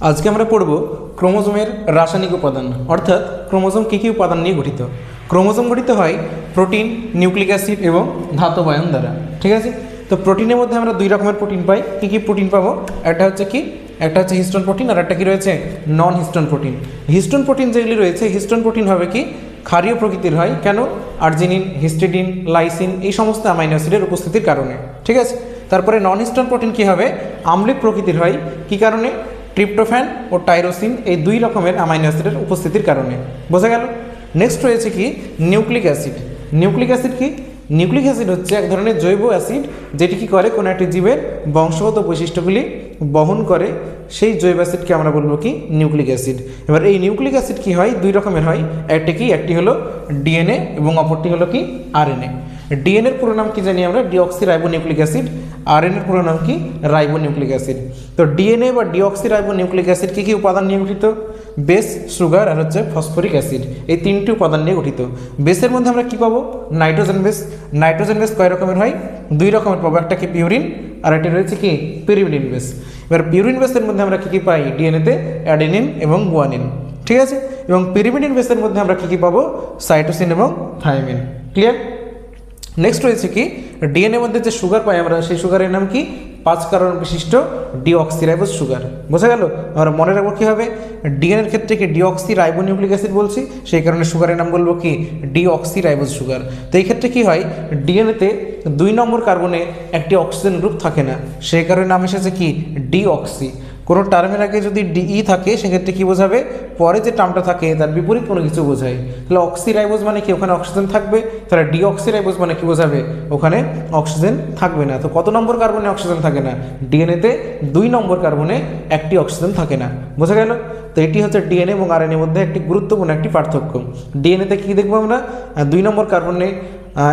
আজকে আমরা পড়ব ক্রোমোজোমের রাসায়নিক উপাদান অর্থাৎ ক্রোমোজোম কী কী উপাদান নিয়ে গঠিত। ক্রোমোজোম গঠিত হয় প্রোটিন, নিউক্লিক অ্যাসিড এবং ধাতব আয়ন দ্বারা। ঠিক আছে, তো প্রোটিনের মধ্যে আমরা দুই রকমের প্রোটিন পাই। কী কী প্রোটিন পাবো? একটা হচ্ছে হিস্টোন প্রোটিন, আর একটা কি রয়েছে নন হিস্টোন প্রোটিন। হিস্টোন প্রোটিন যেগুলি রয়েছে, হিস্টোন প্রোটিন হবে কি ক্ষারীয় প্রকৃতির হয়। কেন? আর্জিনিন, হিস্টিডিন, লাইসিন এই সমস্ত অ্যামাইনো অ্যাসিডের উপস্থিতির কারণে। ঠিক আছে, তারপরে নন হিস্টোন প্রোটিন কী হবে? আম্লিক প্রকৃতির হয়। কী কারণে? ট্রিপ্টোফ্যান ও টাইরোসিন এই দুই রকমের অ্যামাইনো অ্যাসিডের উপস্থিতির কারণে। বোঝা গেল? নেক্সট রয়েছে কি নিউক্লিক অ্যাসিড। নিউক্লিক অ্যাসিড কি? নিউক্লিক অ্যাসিড হচ্ছে এক ধরনের জৈব অ্যাসিড যেটি কী করে কোনো একটি জীবের বংশগত বৈশিষ্ট্যগুলি বহন করে। সেই জৈব অ্যাসিডকে আমরা বলবো কি নিউক্লিক অ্যাসিড। এবার এই নিউক্লিক অ্যাসিড কি হয়? দুই রকমের হয়। একটি হলো ডিএনএ এবং অপরটি হলো কি আরএনএ। ডিএনএর পুরো নাম কি জানি আমরা? Deoxy ribonucleic acid. আরএনএর পুরো নাম কি? Ribonucleic acid. তো ডিএনএ বা ডিঅক্সি রাইবোনিউক্লিক অ্যাসিড কী কী উপাদান নিয়ে গঠিত? বেস, সুগার আর হচ্ছে ফসফরিক অ্যাসিড, এই তিনটি উপাদান নিয়ে গঠিত। বেসের মধ্যে আমরা কি পাবো? Nitrogen base. নাইট্রোজেন বেস কয় রকমের হয়? দুই রকমের পাবো, একটা কি পিউরিন আর একটি রয়েছে কি পিরিমিডিন বেস। এবার পিউরিন বেসের মধ্যে আমরা কী কী পাই? ডিএনএতে অ্যাডেনিন এবং গুয়ানিন। ঠিক আছে, এবং পিরিমিডিন বেসের মধ্যে আমরা কী কী পাবো? সাইটোসিন এবং থাইমিন। ক্লিয়ার? নেক্সট রয়েছে কি ডিএনএর মধ্যে যে সুগার পাই আমরা, সেই সুগারের নাম কি? 5 কার্বন বিশিষ্ট ডিঅক্সিরাইবোজ সুগার। বোঝা গেল? আমরা মনে রাখবো কী হবে? ডিএনএর ক্ষেত্রে কি ডিঅক্সি রাইবোনিউক্লিক অ্যাসিড বলছি, সেই কারণে সুগারের নাম বলবো কি ডিঅক্সি রাইবোজ সুগার। তো এই ক্ষেত্রে কী হয়? ডিএনএতে 2 নম্বর কার্বনে একটি অক্সিজেন গ্রুপ থাকে না, সেই কারণে নাম এসেছে কি ডিঅক্সি। কোনো টার্মের আগে যদি ডিই থাকে সেক্ষেত্রে কী বোঝাবে? পরে যে টার্মটা থাকে তার বিপরীত কোনো কিছু বোঝায়। তাহলে অক্সিরাইবোজ মানে কি? ওখানে অক্সিজেন থাকবে। তাহলে ডিঅক্সিরাইবোজ মানে কি বোঝাবে? ওখানে অক্সিজেন থাকবে না। তো কত নম্বর কার্বনে অক্সিজেন থাকে না? ডিএনএতে 2 নম্বর কার্বনে একটি অক্সিজেন থাকে না। বোঝা গেল? তো এটি হচ্ছে ডিএনএ এবং আরএনএর মধ্যে একটি গুরুত্বপূর্ণ একটি পার্থক্য। ডিএনএতে কী দেখবো আমরা? 2 নম্বর কার্বনে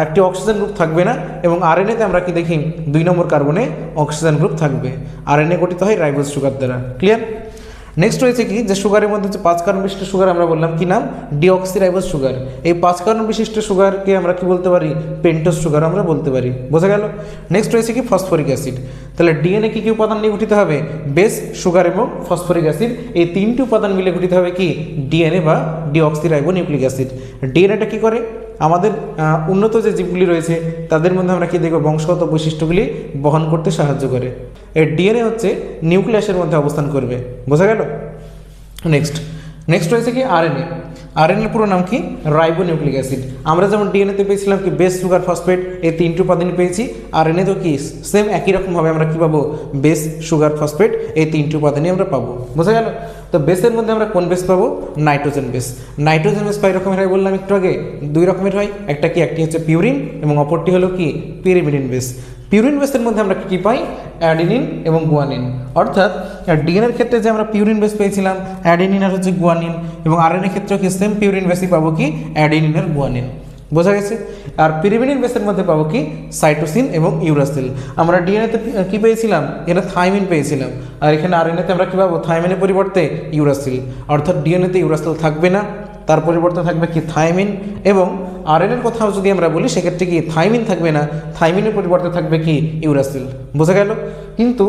একটি অক্সিজেন গ্রুপ থাকবে না, এবং আরএনএতে আমরা কি দেখি? 2 নম্বর কার্বনে অক্সিজেন গ্রুপ থাকবে। আরএনএ গঠিত হয় রাইবোজ সুগার দ্বারা। ক্লিয়ার? নেক্সট রয়েছে কি যে সুগারের মধ্যে যে 5 কার্বন বিশিষ্ট সুগার আমরা বললাম কি নাম? Deoxyribose sugar. এই 5 কার্বন বিশিষ্ট সুগারকে আমরা কি বলতে পারি? পেন্টোজ সুগার আমরা বলতে পারি। বোঝা গেল? নেক্সট রয়েছে কি ফসফরিক অ্যাসিড। তাহলে ডিএনএ কী কী উপাদান নিয়ে গঠিত হবে? বেস, সুগার এবং ফসফরিক অ্যাসিড, এই তিনটি উপাদান মিলে গঠিত হবে কি ডিএনএ বা ডিঅক্সিরাইবোনিউক্লিক অ্যাসিড। ডিএনএটা কী করে? আমাদের উন্নত যে জীবগুলি রয়েছে তাদের মধ্যে আমরা কি দেখব? বংশগত বৈশিষ্ট্যগুলি বহন করতে সাহায্য করে। এই ডিএনএ হচ্ছে নিউক্লিয়াসের মধ্যে অবস্থান করবে। বোঝা গেল? নেক্সট রয়েছে কি আরএনএ। আরএনএর পুরো নাম কি? Ribonucleic acid. আমরা যেমন ডিএনএতে পেয়েছিলাম কি বেস, সুগার, ফসফেট, এই তিনটি উপাদানই পেয়েছি। আরএনএ তো কি সেম একই রকমভাবে আমরা কী পাবো? বেস, সুগার, ফসফেট এই তিনটি উপাদানই আমরা পাবো। বোঝা গেল? তো বেসের মধ্যে আমরা কোন বেস পাবো? Nitrogen base. নাইট্রোজেন বেস কয় রকমের হয় বললাম একটু আগে? 2 রকমের হয়। একটি হচ্ছে পিউরিন এবং অপরটি হলো কি পিরিমিডিন বেস। পিউরিন বেসের মধ্যে আমরা কী পাই? অ্যাডেনিন এবং গুয়ানিন। অর্থাৎ ডিএনএর ক্ষেত্রে যে আমরা পিউরিন বেস পেয়েছিলাম অ্যাডেনিন আর হচ্ছে গুয়ানিন, এবং আরএনএর ক্ষেত্রেও কি সেম পিউরিন বেসই পাবো কি অ্যাডেনিন আর গুয়ানিন। বোঝা গেছে? আর পিরিমিডিন বেসের মধ্যে পাবো কি সাইটোসিন এবং ইউরাসিল। আমরা ডিএনএতে কী পেয়েছিলাম? এখানে থাইমিন পেয়েছিলাম, আর এখানে আরএনএতে আমরা কী পাবো? থাইমিনের পরিবর্তে ইউরাসিল। অর্থাৎ ডিএনএতে ইউরাসিল থাকবে না, তার পরিবর্তে থাকবে কি থাইমিন। এবং আরএনএর কথাও যদি আমরা বলি সেক্ষেত্রে কি থাইমিন থাকবে না, থাইমিনের পরিবর্তে থাকবে কি ইউরাসিল। বোঝা গেল? কিন্তু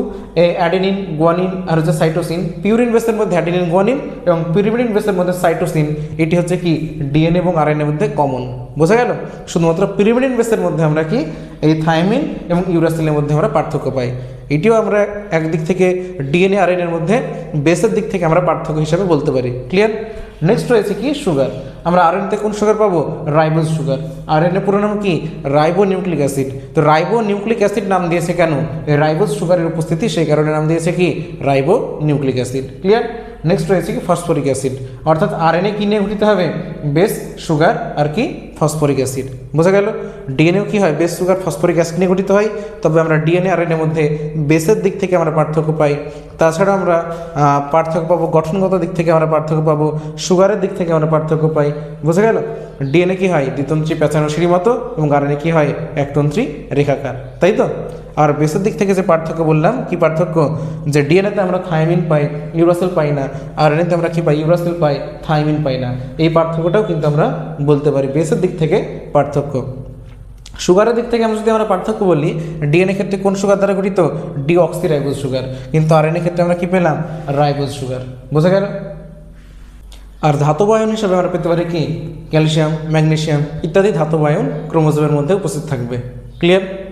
অ্যাডেনিন, গুয়ানিন আর হচ্ছে সাইটোসিন, পিউরিন বেসের মধ্যে অ্যাডেনিন, গুয়ানিন এবং পিরিমিডিন বেসের মধ্যে সাইটোসিন, এটি হচ্ছে কি ডিএনএ এবং আরএনএর মধ্যে কমন। বোঝা গেল? শুধুমাত্র পিরিমিডিন বেসের মধ্যে আমরা কি এই থাইমিন এবং ইউরাসিলের মধ্যে আমরা পার্থক্য পাই। এটিও আমরা একদিক থেকে ডিএনএ আরএনএর মধ্যে বেসের দিক থেকে আমরা পার্থক্য হিসাবে বলতে পারি। ক্লিয়ার? নেক্সট রয়েছে কি সুগার। আমরা আরএনএতে কোন সুগার পাবো? Ribose sugar. আরএনএ পুরো নাম কি? Ribonucleic acid. তো রাইবোনিউক্লিক অ্যাসিড নাম দিয়েছে কেন? এই রাইবোজ সুগারের উপস্থিতি, সেই কারণে নাম দিয়েছে কি রাইবোনিউক্লিক অ্যাসিড। ক্লিয়ার? নেক্সট রয়েছে কি ফসফরিক অ্যাসিড। অর্থাৎ আরএনএ কী নিয়ে গঠিত হবে? বেস, সুগার আর কি ফসফরিক অ্যাসিড। বোঝা গেল? ডিএনএও কী হয়? বেস, সুগার, ফসফরিক অ্যাসিড নিয়ে গঠিত হয়। তবে আমরা ডিএনএ আরএনএর মধ্যে বেসের দিক থেকে আমরা পার্থক্য পাই। তাছাড়া আমরা পার্থক্য পাবো গঠনগত দিক থেকে, আমরা পার্থক্য পাবো সুগারের দিক থেকে, আমরা পার্থক্য পাই। বোঝা গেল? ডিএনএ কী হয়? দ্বিতন্ত্রী পেঁচানো সিঁড়ি মতো, এবং আরএনএ কী হয়? একতন্ত্রী রেখাকার। তাই তো? আর বেসের দিক থেকে যে পার্থক্য বললাম, কি পার্থক্য? যে ডিএনএতে আমরা থাইমিন পাই, ইউরাসিল পাই না, আর আরএনএতে আমরা কি পাই? ইউরাসিল পাই, থাইমিন পাই না। এই পার্থক্যটাও কিন্তু আমরা বলতে পারি বেসের দিক থেকে পার্থক্য। সুগারের দিক থেকে আমরা যদি পার্থক্য বলি, ডিএনএ ক্ষেত্রে কোন সুগার দ্বারা গঠিত? Deoxyribose sugar. কিন্তু আরএনএ ক্ষেত্রে আমরা কি পেলাম? Ribose sugar. বোঝা গেল? আর ধাতব আয়ন হিসাবে আমরা পেতে পারি কি? ক্যালসিয়াম, ম্যাগনেসিয়াম ইত্যাদি ধাতব আয়ন ক্রোমোজোমের মধ্যে উপস্থিত থাকবে। ক্লিয়ার?